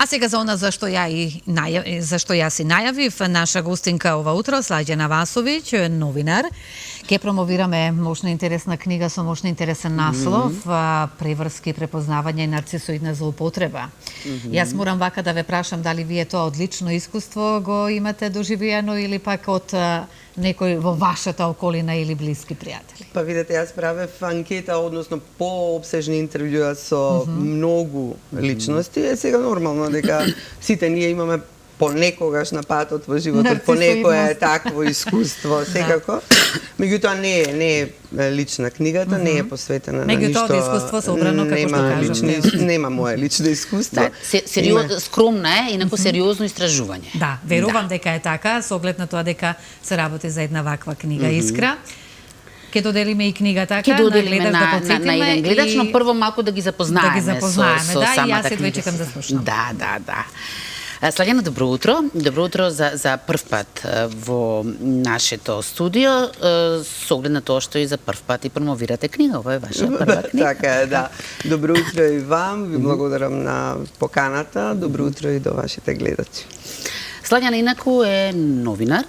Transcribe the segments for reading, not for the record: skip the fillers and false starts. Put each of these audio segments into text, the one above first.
А сега за она зашто јас и најавив, наша гостинка ова утро, Слаѓана Васовиќ, новинар. Ке промовираме мощна интересна книга со мощно интересен наслов, Преврски, препознавање и нарцисоидна злоупотреба. Јас морам вака да ве прашам дали вие тоа одлично искуство го имате доживиено или пак од некој во вашата околина или блиски пријатели? Па видете, јас правев анкета, односно пообсежни интервјуа со многу личности. Е сега нормално дека сите ние имаме понекогаш на патот во животот, понекое такво искуство, секако. Меѓутоа не е лична книгата, не е посветена на ништо. Меѓутоа искуство собрано, како што кажавте. Нема моје лично искуство. Скромна е, инаку сериозно истражување. Да, верувам дека е така, со оглед на тоа дека се работи за една ваква книга Искра. Ке доделиме и книгата така, на еден гледач, но прво малку да ги запознаеме со самата и јас едва чекам да слушам. Да. Слаѓана, добро утро. Добро утро за прв пат во нашето студио, со оглед на тоа што и за прв пат и промовирате книга. Ова е ваша прва книга. Така е, да. Добро утро и вам, ви благодарам на поканата. Добро утро и до вашите гледачи. Слаѓана инаку е новинар,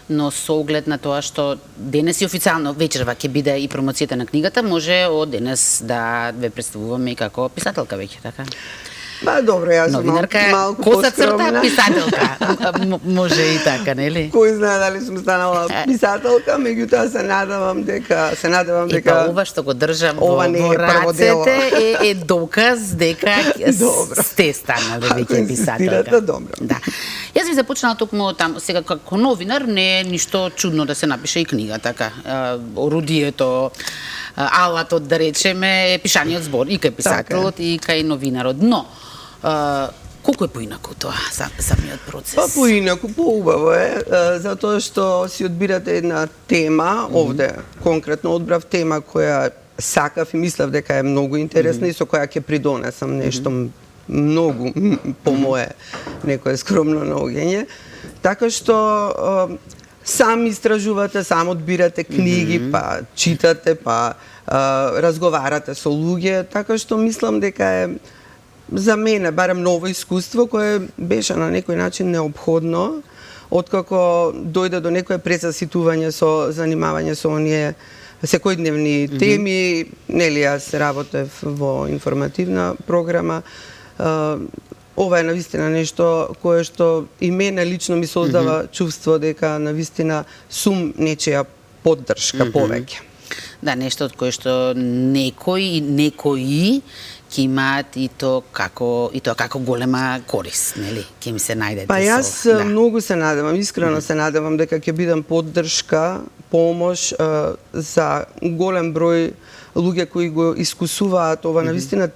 но со оглед на тоа што денес и официјално вечерва ќе биде и промоцијата на книгата, може од денес да ве представуваме и како писателка веќе, така? Ба, добро, јас сум малку Коса поскромна. црта писателка. Може и така, нели? Кој знае дали сум станала писателка, меѓутоа се надевам дека Епа, ова што го држам во рацете е доказ дека сте станале веќе писателка. Добро. Да. Јас ви започнала токму таму, сега како новинар не е ништо чудно да се напише и книга, така. Орудието, алатот, да речеме, е пишаниот збор, и кај писателот, и кај новинарот. Но, колку е поинаку тоа, самиот процес? Па поинаку, поубаво е, затоа што си одбирате една тема, овде конкретно одбрав тема која сакав и мислев дека е многу интересна и со која ќе придонесам нешто многу по мое некое скромно наоѓање. Така што сам истражувате, сам одбирате книги, па читате, па разговарате со луѓе, така што мислам дека е за мене барем ново искуство кое беше на некој начин неопходно, откако дојде до некое пресаситување со занимавање со оние секојдневни теми, нели јас работев во информативна програма. Ова е навистина нешто кое што и мене лично ми создава чувство дека навистина сум нечија поддршка повеќе. Да, нешто од кое што некои ќе имаат и тоа како голема корист, нели? Ќе ми се најдете. Па јас многу се надевам, искрено се надевам дека ќе бидам поддршка, помош за голем број луѓе кои го искусуваат ова навистина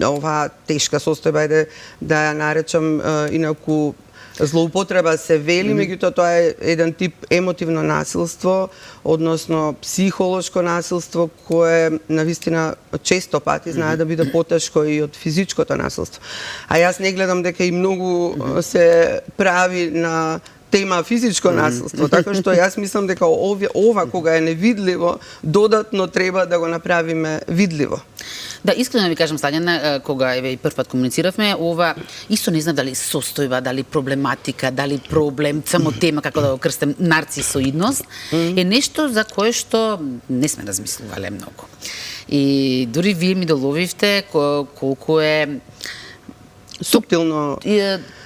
оваа тешка состојба, да ја наречам инаку злоупотреба се вели, меѓутоа тоа е еден тип емотивно насилство, односно психолошко насилство кое навистина често пати знае да биде потешко и од физичкото насилство. А јас не гледам дека и многу се прави на тема физичко насилство, така што јас мислам дека ова кога е невидливо, додатно треба да го направиме видливо. Да, искрено ви кажам, Слаѓана, кога и прв пат комунициравме, ова исто не знам дали состојба, дали проблематика, дали проблем, само тема, како да го крстам, нарцисоидност, е нешто за кое што не сме размислувале многу. И дури вие ми доловивте колку е суптилно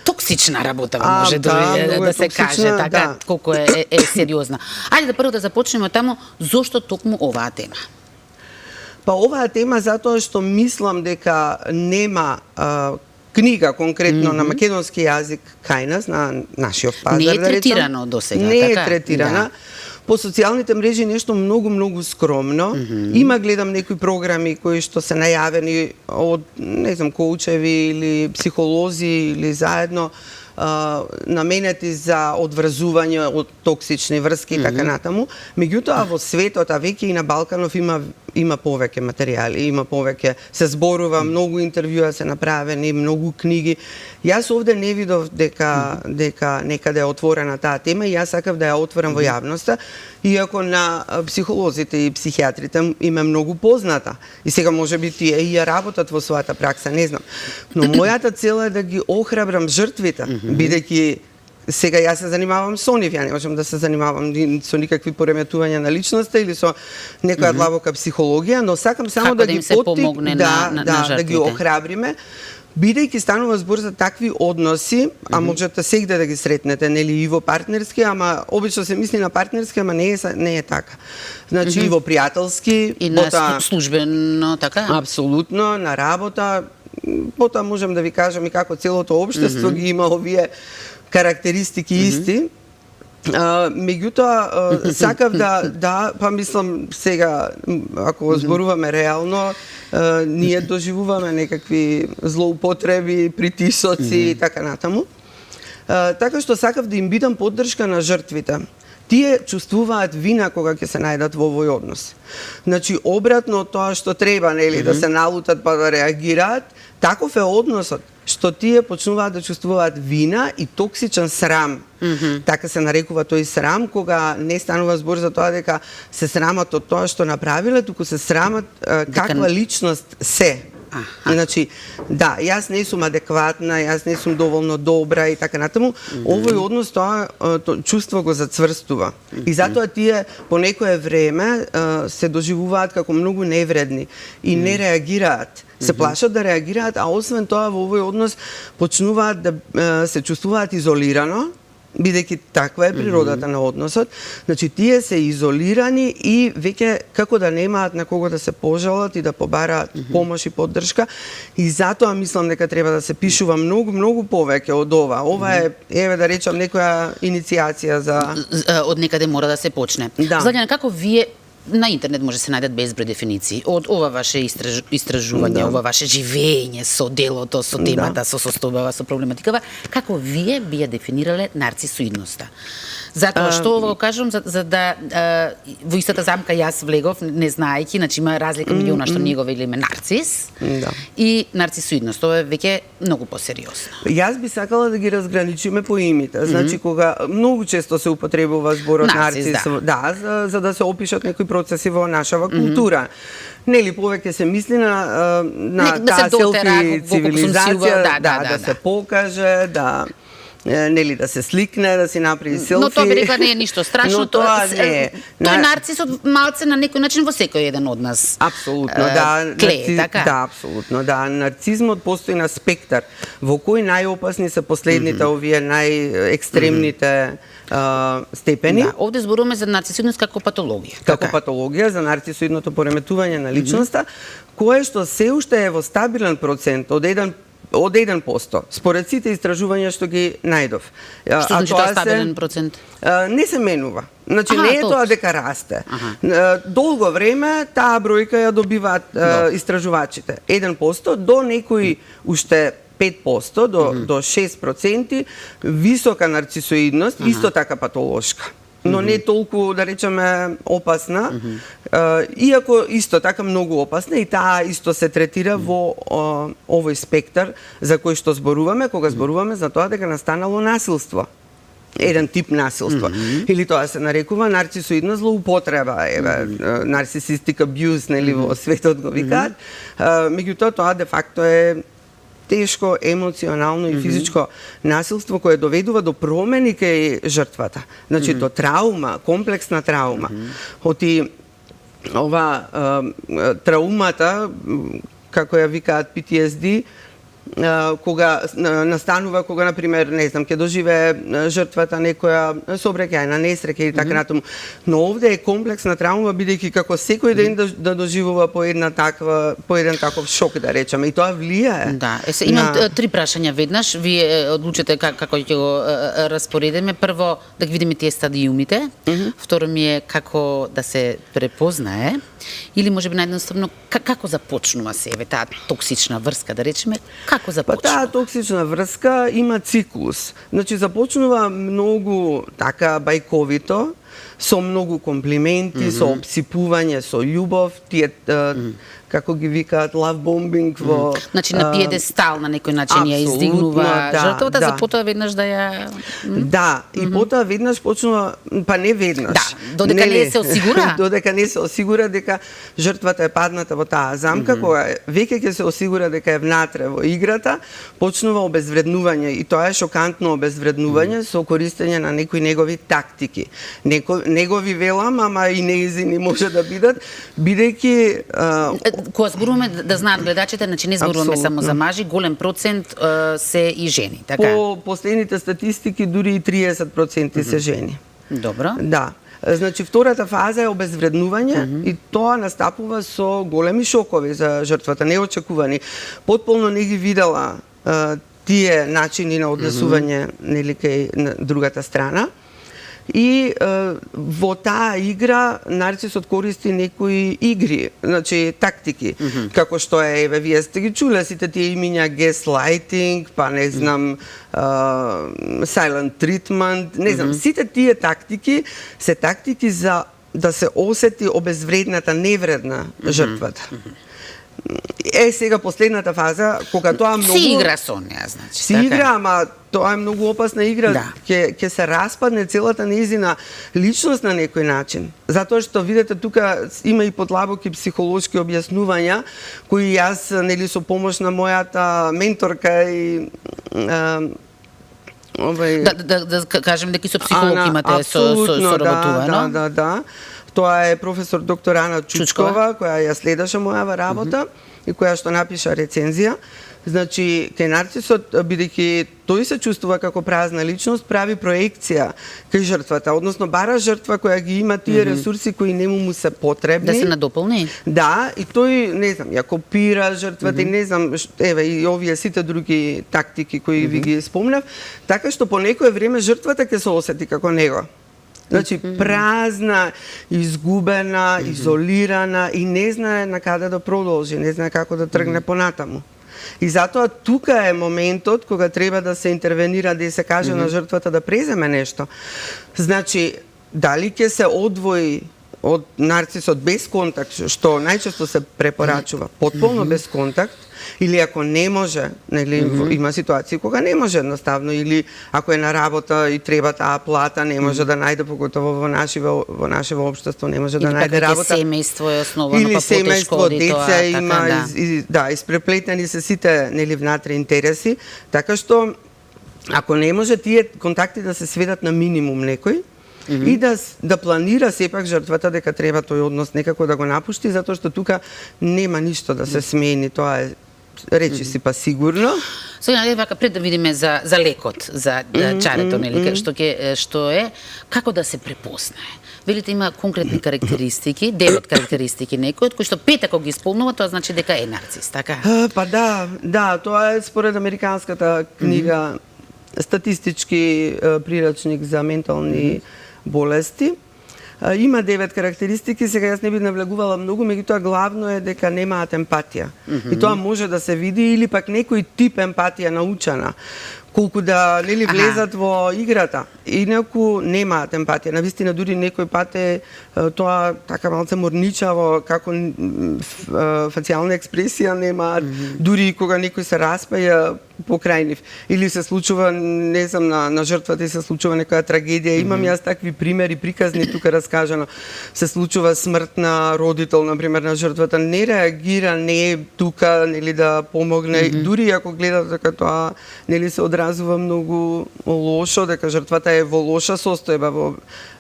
токсична работа, може да се каже, така, колку е сериозна. Ајде да прво да започнеме од таму, зошто токму оваа тема? Па оваа тема затоа што мислам дека нема книга конкретно на македонски јазик кај нас, на нашиот пазар. Не е третирано досега, така? Не е третирана. По социјалните мрежи нешто многу скромно. Има, гледам, некои програми кои што се најавени од, не знам, коучеви или психолози или заедно наменети за одврзување од токсични врски и така натаму. Меѓутоа во светот, а веќе и на Балканов има повеќе материјали, има повеќе, се зборува, многу интервјуа се направени, многу книги. Јас овде не видов дека некаде е отворена таа тема и јас сакав да ја отворам во јавноста. Иако на психолозите и психијатрите им е многу позната. И сега може би тие и ја работат во својата пракса, не знам. Но мојата цел е да ги охрабрам жртвите, бидејќи сега јас се занимавам со нив, ја не можам да се занимавам со никакви пореметувања на личноста или со некоја длабока психологија, но сакам само Како да ги се помогне на да жртвите? ги охрабриме, бидејќи станува збор за такви односи, а можете сегде да ги сретнете, нели, и во партнерски, ама обично се мисли на партнерски, ама не е така. Значи и во пријателски, И на службено, така? апсолутно, на работа, потоа можам да ви кажам и како целото општество ги има овие карактеристики исти. Меѓутоа, сакав па мислам сега, ако зборуваме реално, ние доживуваме некакви злоупотреби, притисоци и така натаму. Така што сакав да им бидам поддршка на жртвите. Тие чувствуваат вина кога ќе се најдат во овој однос. Значи, обратно од тоа што треба, нели, да се налутат па да реагираат, таков е односот, што тие почнуваат да чувствуваат вина и токсичен срам. Така се нарекува тој срам, кога не станува збор за тоа дека се срамат од тоа што направиле, туку се срамат каква личност се. Значи, да, јас не сум адекватна, јас не сум доволно добра и така натаму. Овој однос тоа чувство го зацврстува. И затоа тие по некое време се доживуваат како многу невредни и не реагираат. Се плашат да реагираат, а освен тоа во овој однос почнуваат да се чувствуваат изолирано, бидејќи таква е природата на односот. Значи, тие се изолирани и веќе како да немаат на кого да се пожалат и да побараат помош и поддршка. И затоа мислам дека треба да се пишува многу повеќе од ова. Ова е, еве да речам, некоја иницијација за... Од некаде мора да се почне. Да. Златјана, како вие на интернет може се најдат безброј дефиниции од ова ваше истражување, ова ваше живење со делото, со темата, со состојбава, со проблематикава, како вие би ја дефинирале нарцисоидноста? Затоа што ова го кажам, за да во истата замка јас влегов, не знаејќи, значи има разлика меѓу она што ние го велиме нарцис и нарцисоидност. Тоа е веќе многу посериозно. Јас би сакала да ги разграничиме по имите. Значи, кога многу често се употребува зборот нарцис, за да се опишат некои процеси во нашава култура. Нели, повеќе се мисли на таа селфи цивилизација, да се покаже, нели, да се сликне, да си направи селфи. Но тоа би рекла не е ништо страшно. Но тоа не е. Тој е нарцисот малце на некој начин во секој еден од нас. Апсолутно, да. Така? Да, апсолутно, да. Нарцизмот постои на спектар. Во кои најопасни се последните овие најекстремните степени. Да, овде зборуваме за нарцисоидност како патологија. Како патологија за нарцисоидното пореметување на личноста, кое што се уште е во стабилен процент од 1%, според сите истражувања што ги најдов. Што значи тоа стабилен процент? Не се менува. Значи, не е тоа дека расте. Долго време таа бројка ја добиваат истражувачите. 1% до некои уште 5% до 6% висока нарцисоидност, исто така патолошка. Но не толку, да речеме, опасна, иако исто така многу опасна, и таа исто се третира во овој спектар за кој што зборуваме, кога зборуваме за тоа дека настанало насилство. Еден тип насилство. Или тоа се нарекува нарцисоидна злоупотреба, нарцисистик абјуз, нели, во светот го викаат. Меѓутоа, тоа де факто е тешко емоционално и физичко насилство кое доведува до промени кај жртвата. Значи, до траума, комплексна траума. Оти ова траумата, како ја викаат PTSD, кога настанува, кога, например, не знам, ќе доживее жртвата некоја сообраќајна несреќа и така натаму. Но овде е комплексна травма, бидејќи како секој ден да доживува по еден таков шок, да речеме, и тоа влијае. Да, имам 3 прашања веднаш, вие одлучете како ќе го распоредиме. Прво, да ги видиме тие стадиумите. Второ ми е како да се препознае, или можеби наједноставно како започнува се таа токсична врска, да речеме, како започнува? Па таа токсична врска има циклус. Значи, започнува многу така бајковито, со многу комплименти, со обсипување, со љубов, тие како ги викаат love bombing во Значи на пиедестал на некој начин ја издигнува жртвата, за потоа веднаш да ја Да, и потоа веднаш почнува, па не веднаш. Да, додека не се осигура. Додека не се осигура дека жртвата е падната во таа замка, кога веќе ќе се осигура дека е внатре во играта, почнува обезвреднување и тоа е шокантно обезвреднување со користење на некои негови тактики. Негови велам, ама и неизини може да бидат, бидејќи кога зборуваме да знаат гледачите, значи не зборуваме само за мажи, голем процент се и жени, така? По последните статистики дури и 30% се жени. Добро. Да. Значи, втората фаза е обезвреднување и тоа настапува со големи шокови за жртвата, неочекувани. Потполно не ги видела тие начини на однесување нели кај другата страна. И во таа игра нарцисот користи некои игри, значи тактики, како што е, еве, вие сте ги чуле сите тие имиња gaslighting, па не знам, silent treatment, не знам, сите тие тактики се тактики за да се осети обезвредната, невредна жртвата. Сега последната фаза, кога тоа многу Си игра со неа, значи. Си игра, ама тоа е многу опасна игра. Да. Ќе се распадне целата нејзина личност на некој начин. Затоа што видите тука има и подлабоки психолошки објаснувања кои јас нели со помош на мојата менторка и Да кажем дека и со психолог имате соработувано. Да. Тоа е професор доктор Ана Чучкова, која ја следеше мојава работа и која што напиша рецензија. Значи, кај нарцисот, бидејќи тој се чувствува како празна личност, прави проекција кај жртвата, односно бара жртва која ги има тие ресурси кои нему му се потребни. Да се надополни? Да, и тој, не знам, ја копира жртвата и не знам, еве и овие сите други тактики кои ви ги спомнав, така што по некое време жртвата ќе се осети како него. Значи, празна, изгубена, изолирана и не знае на каде да продолжи, не знае како да тргне понатаму. И затоа тука е моментот кога треба да се интервенира, да се каже на жртвата да преземе нешто. Значи, дали ќе се одвои од нарцисот без контакт, што најчесто се препорачува, потполно без контакт, или ако не може, нели, има ситуации кога не може едноставно, или ако е на работа и треба таа плата, не може да најде, поготово во нашево општество, не може да најде работа. Или семејство е основано, или па семејство, деца има, да. испреплетени се сите, нели, внатре интереси, така што ако не може тие контакти да се сведат на минимум некој, и да планира сепак жртвата дека треба тој однос некако да го напушти, затоа што тука нема ништо да се смени, тоа е речи си па сигурно. Сега вака пред да видиме за лекот, за чарето, нели, што е, како да се препознае. Велите има конкретни карактеристики, 9 карактеристики некој, кои што 5 ако ги исполнува, тоа значи дека е нарцис, така? Па да, тоа е според американската книга статистички прирачник за ментални болести. Има 9 карактеристики, сега јас не би навлегувала многу, меѓутоа главно е дека немаат емпатија. И тоа може да се види или пак некој тип емпатија научена, колку да нели влезат во играта. Инаку немаат емпатија. Навистина дури некој пат е тоа така малце морничаво, како фацијална експресија немаат, дури кога некој се распаја покрај нив. Или се случува, не знам, на жртвата и се случува некоја трагедија. Имам јас такви примери, приказни тука раскажано. Се случува смрт на родител, например, на жртвата. Не реагира, не е тука, нели, да помогне. Дури ако гледат дека тоа, нели, се одразува многу лошо, дека жртвата е во лоша состојба,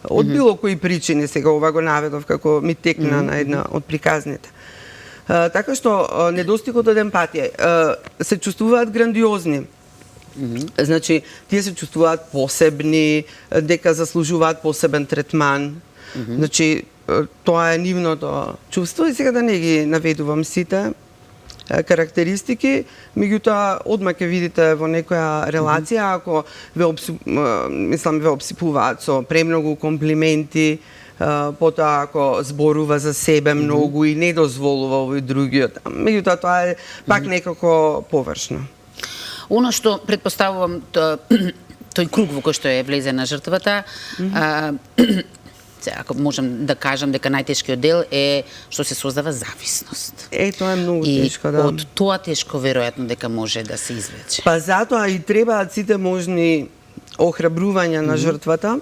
од било кои причини, сега ова го наведов како ми текна на една од приказните. Така што недостигот од емпатија, се чувствуваат грандиозни. Значи, тие се чувствуваат посебни, дека заслужуваат посебен третман. Значи, тоа е нивното чувство и сега да не ги наведувам сите карактеристики, меѓутоа одма ќе видите во некоја релација ако ве обсипуваат со премногу комплименти, потоа ако зборува за себе многу и не дозволува овој другиот. Меѓутоа тоа е пак некако површно. Оно што предпоставувам тој круг во кој што е влезе на жртвата, Ако можам да кажам дека најтешкиот дел е што се создава зависност. Тоа е многу И тешко, да. од тоа тешко веројатно дека може да се извлече. Па затоа и требаат сите можни охрабрувања на жртвата,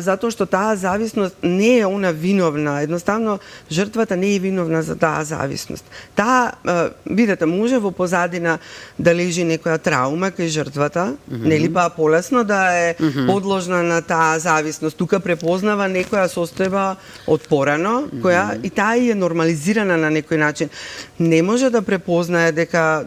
затоа што таа зависност не е она виновна. Едноставно, жртвата не е виновна за таа зависност. Таа, видите, може во позадина да лежи некоја траума кај жртвата, нели, па полесно да е подложна на таа зависност. Тука препознава некоја состојба од порано, која и таа е нормализирана на некој начин. Не може да препознае дека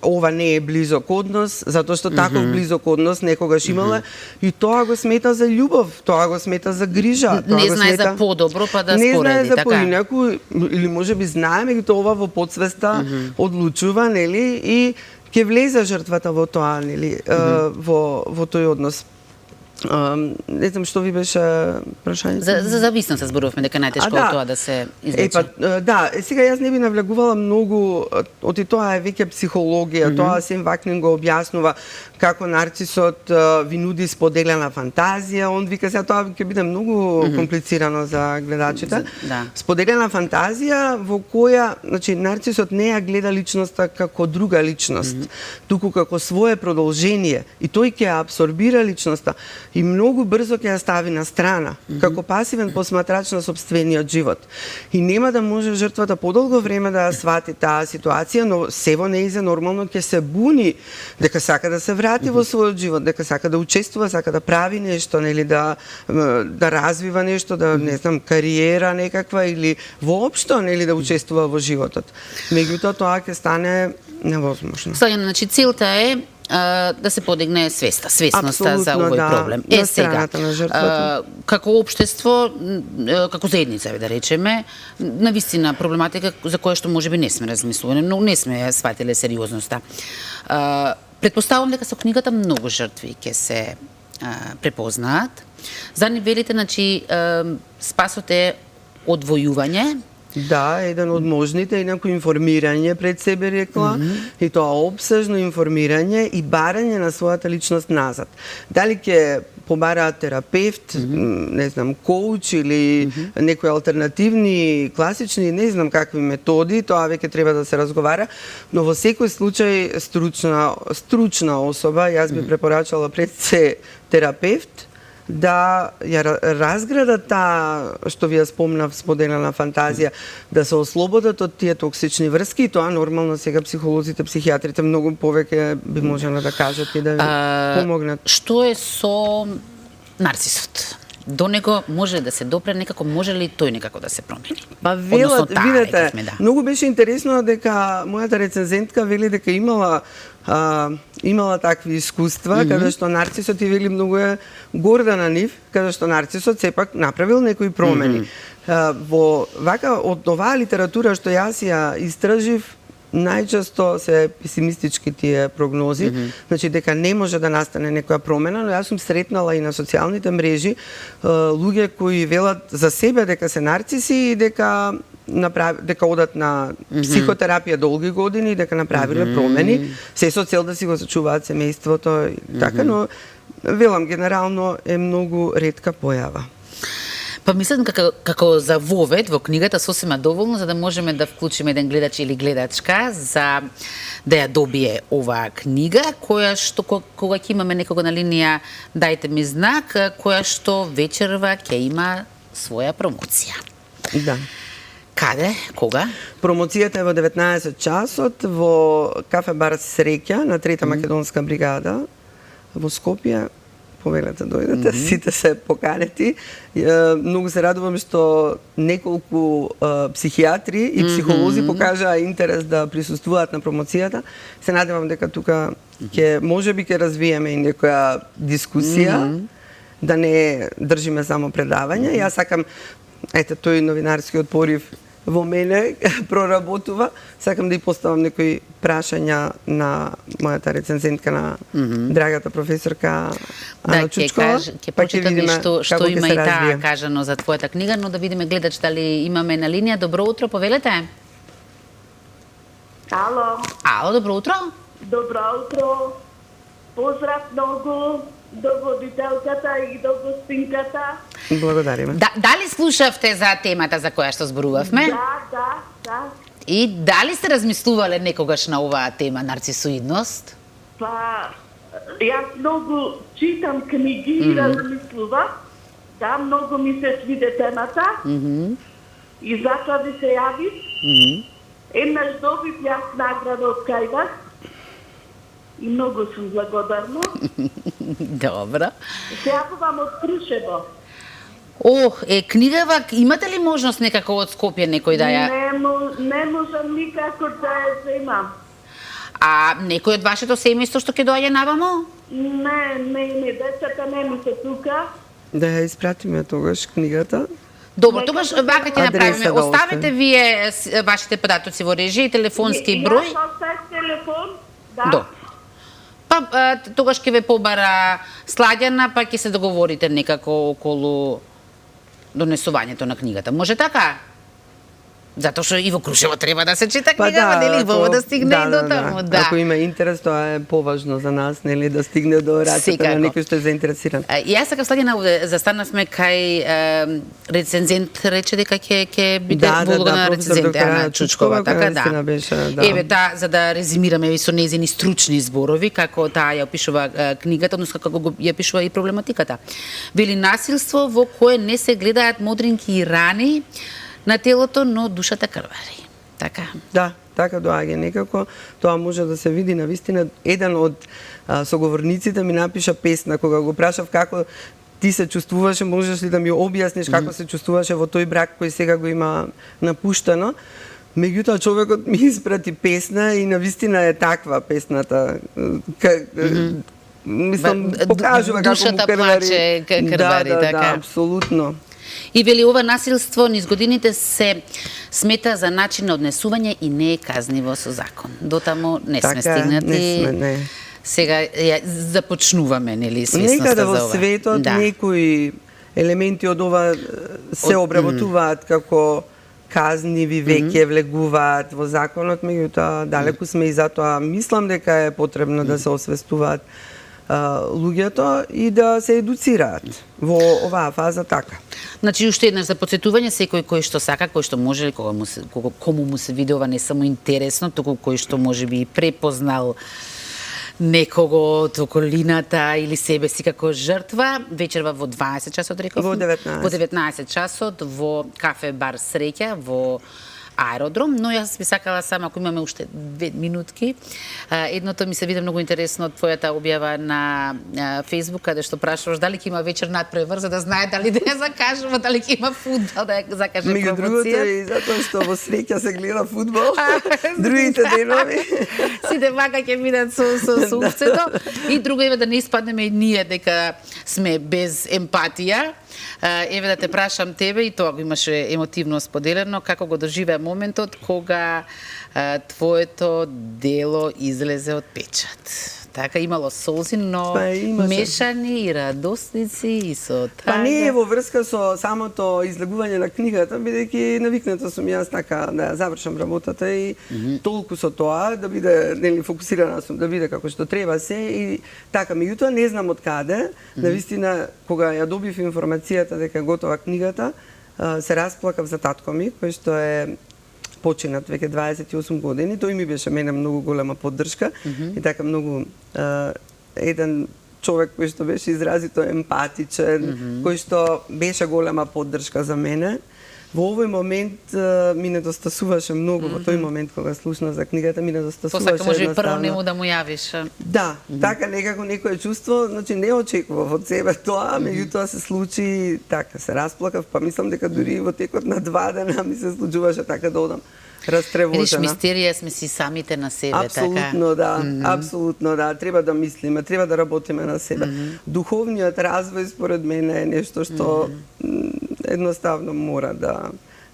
ова не е близок однос, затоа што таков близок однос некогаш имала и тоа го смета за љубов, тоа го смета за грижа. Не знае за подобро, па да спореди, така? Не знае за поинаку, или може би знае, меѓутоа ова во подсвеста одлучува, нели, и ќе влезе жртвата во тоа, нели, во тој однос. Не знам што ви беше прашањето. За зависност зборувавме дека најтешко од тоа да се извлече. Да, сега јас не би навлегувала многу, оти тоа е веќе психологија, тоа Сем Вакнин го објаснува како нарцисот ви нуди споделена фантазија, он вика сега тоа ќе биде многу комплицирано за гледачите. Споделена фантазија во која, значи, нарцисот не ја гледа личноста како друга личност, туку како свое продолжение и тој ќе ја абсорбира личноста и многу брзо ќе ја стави на страна, како пасивен посматрач на сопствениот живот. И нема да може жртвата подолго време да ја свати таа ситуација, но се во нејзе нормално ќе се буни дека сака да се врати во својот живот, дека сака да учествува, сака да прави нешто, нели, да развива нешто, да, не знам, кариера некаква или воопшто, нели, да учествува во животот. Меѓутоа тоа ќе стане невозможно. Значи целта е да се подигне свесноста за овој проблем. Сега, како општество, како заедница, да речеме, навистина проблематика за која што можеби не сме размислувани, но не сме ја сватиле сериозноста. Предпоставувам дека со книгата многу жртви ќе се препознаат. За ни велите, значи, спасот е одвојување. Да, еден од можните, инаку информирање пред себе рекла, и тоа обсежно информирање и барање на својата личност назад. Дали ќе побараат терапевт, не знам, коуч или некои алтернативни, класични, не знам какви методи, тоа веќе треба да се разговара, но во секој случај стручна особа, јас би препорачала пред се терапевт, да ја разградат таа, што ви ја спомнав, споделена фантазија, да се ослободат од тие токсични врски и тоа нормално сега психолозите, психијатрите многу повеќе би можеле да кажат и да ви помогнат. Што е со нарцисот? До него може да се допре, некако може ли тој некако да се промени? Па велат, видете, многу беше интересно дека мојата рецензентка вели дека имала такви искуства, каде што нарцисот и вели многу е горда на нив, каде што нарцисот сепак направил некои промени. Во вака од оваа литература што јас ја истражив, најчесто се песимистички тие прогнози, значи дека не може да настане некоја промена, но јас сум сретнала и на социјалните мрежи луѓе кои велат за себе дека се нарциси и дека одат на психотерапија долги години, дека направиле промени, се со цел да си го сачуваат семејството и така, но велам генерално е многу ретка појава. Па мислам како за вовед во книгата сосема доволно за да можеме да вклучиме еден гледач или гледачка за да ја добие оваа книга, која што кога ќе имаме некого на линија, дајте ми знак, која што вечерва ќе има своја промоција. Да. Каде? Кога? Промоцијата е во 19 часот во кафе бар Среќа на 3-та македонска бригада во Скопје. Повелете дојдете, сите се поканети. Многу се радувам што неколку психијатри и психолози покажаа интерес да присуствуваат на промоцијата. Се надевам дека тука можеби ќе развиеме и некоја дискусија, да не држиме само предавања. Јас сакам, ете, тој новинарскиот порив во мене проработува. Сакам да и поставам некои прашања на мојата рецензентка, на драгата професорка Ана Чучкова. Ќе прочитаме што има и таа кажано за твојата книга, но да видиме гледач дали имаме на линија. Добро утро, повелете. Ало. Ало, добро утро. Добро утро. Поздрав многу до водителката и до гостинката. Благодариме. Дали слушавте за темата за која што зборувавме? Да. И дали сте размислувале некогаш на оваа тема нарцисоидност? Па, јас многу читам книги и размислувам. Да, многу ми се свиде темата. И затоа ви се јавив. Еднаш добив јас награда од кај вас. И многу сум благодарна. Добро. Се јавувам од Крушево. Книгава, имате ли можност некако од Скопје некој да ја... Не можам никако да ја земам. А некој од вашето семејство што ќе доаѓе навамо? Не, децата не ми се тука. Да ја испратиме тогаш книгата. Добро, тогаш вака ќе направиме. Адреса да Оставете вие вашите податоци во режија и телефонски број. Јас оставив телефон, да. До. Па тогаш ќе ве побара Сладјана, па ќе се договорите некако околу донесувањето на книгата. Може така? Затоа што и во Крушево треба да се чита книга, нели, убаво да стигне и до таму. Да. Ако има интерес, тоа е поважно за нас, нели, да стигне до рацете на некој што е заинтересиран. Јас сакам Сладјана овде застанавме кај рецензент, рече дека ќе биде во улога на рецензент Ана Чучкова, така да. Еве за да резимираме со незини стручни зборови како таа ја опишува книгата, односно како ја опишува и проблематиката. Вели насилство во кое не се гледаат модринки и рани на телото, но душата крвари. Така? Да, така доаѓа некако. Тоа може да се види на вистина. Еден од соговорниците ми напиша песна, кога го прашав како ти се чувствуваше, можеш ли да ми објасниш како се чувствуваше во тој брак кој сега го има напуштено. Меѓутоа човекот ми испрати песна и на вистина е таква песната. Мислам, покажува како му крвари. Крвари, така. Да, апсолутно. И вели ова насилство низ годините се смета за начин на однесување и не е казниво со закон. Дотаму не сме стигнати. Не сме, не. Сега започнуваме, нели, свесноста за ова. Некаде во светот некои елементи од ова се обработуваат како казниви, веќе влегуваат во законот, меѓутоа далеку сме и затоа мислам дека е потребно да се освестуваат луѓето и да се едуцираат во оваа фаза така. Значи, уште еднаш за подсетување, секој кој што сака, кој што може, кому му се види ова не само интересно, туку кој што може би препознал некого од околината или себе си како жртва, вечерва во 20 часот, реков? Во 19. Во 19 часот во кафе бар Среќа во Аеродром, но јас би сакала само, ако имаме уште 2 минутки, едното ми се виде многу интересно од твојата објава на Facebook, каде што прашуваш дали ќе има вечер надпревар, за да знае дали да ја закажува, дали ќе има фудбал, да ја закаже промоција. Меѓу другото и затоа што во Среќа се гледа фудбал, другите денови. Сите вака ќе бидат со сукцето. И друго е да не испаднеме и ние дека сме без емпатија. Еве да те прашам тебе, и тоа го имаше емотивно споделено, како го доживеа моментот кога твоето дело излезе од печат. Така, имало солзи, но мешани и радосници и со тага. Па не е во врска со самото излегување на книгата, бидејќи навикната сум јас така да завршам работата и толку со тоа, да биде, нели, фокусирана сум, да биде како што треба се и така. Меѓутоа не знам од каде, навистина, кога ја добив информацијата дека готова книгата, се расплакав за татко ми, кој што е починат веќе 28 години. Тој ми беше мене многу голема поддршка и така многу еден човек кој што беше изразито емпатичен, кој што беше голема поддршка за мене. Во овој момент ми недостасуваше многу, во тој момент кога слушнав за книгата ми недостасуваше едноставно. Посака може прво нему да му јавиш. Да, така некако некое чувство, значи не очекував од себе тоа, меѓутоа се случи така, се расплакав, па мислам дека дури во текот на 2 дена ми се случуваше така да одам растревожена. Видиш, мистерија сме си самите на себе, апсолутно, така? Да, апсолутно, да. Треба да мислиме, треба да работиме на себе. Духовниот развој, според мене, е нешто што едноставно мора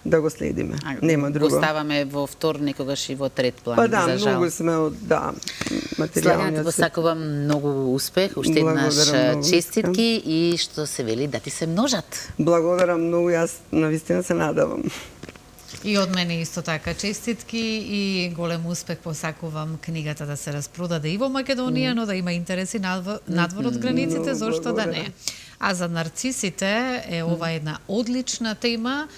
да го следиме. Нема друго. Го ставаме во втор, некогаш и во трет план, па да, за жал. многу сме од материјалниот. Сладјана, ти го сакувам многу успех, уште еднаш честитки и што се вели да ти се множат. Благодарам многу, јас навистина се надавам. И од мене исто така честитки и голем успех посакувам книгата да се распродаде и во Македонија, но да има интереси надвор од границите, зошто да не. А за нарцисите е ова една одлична тема.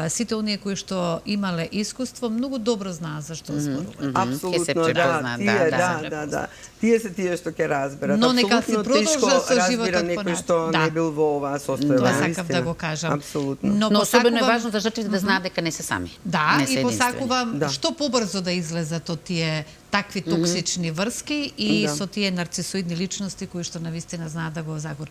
Сите оние кои што имале искуство многу добро знаат за што зборуваат. Апсолутно, се да, препознаат, тие, да. да. Тие се тие што ќе разберат. Но нека Апсолутно се продолжа со разбира животот некој понатаму. што Да. не бил во оваа состојба. Тоа сакав наистина. да го кажам. Апсолутно. Но особено е посакувам- важно за жртвите да знаат дека не се сами. Да, не се и единствени. посакувам Да. што побрзо да излезат од тие такви токсични врски и Да. со тие нарцисоидни личности кои што навистина знаат да го загорчат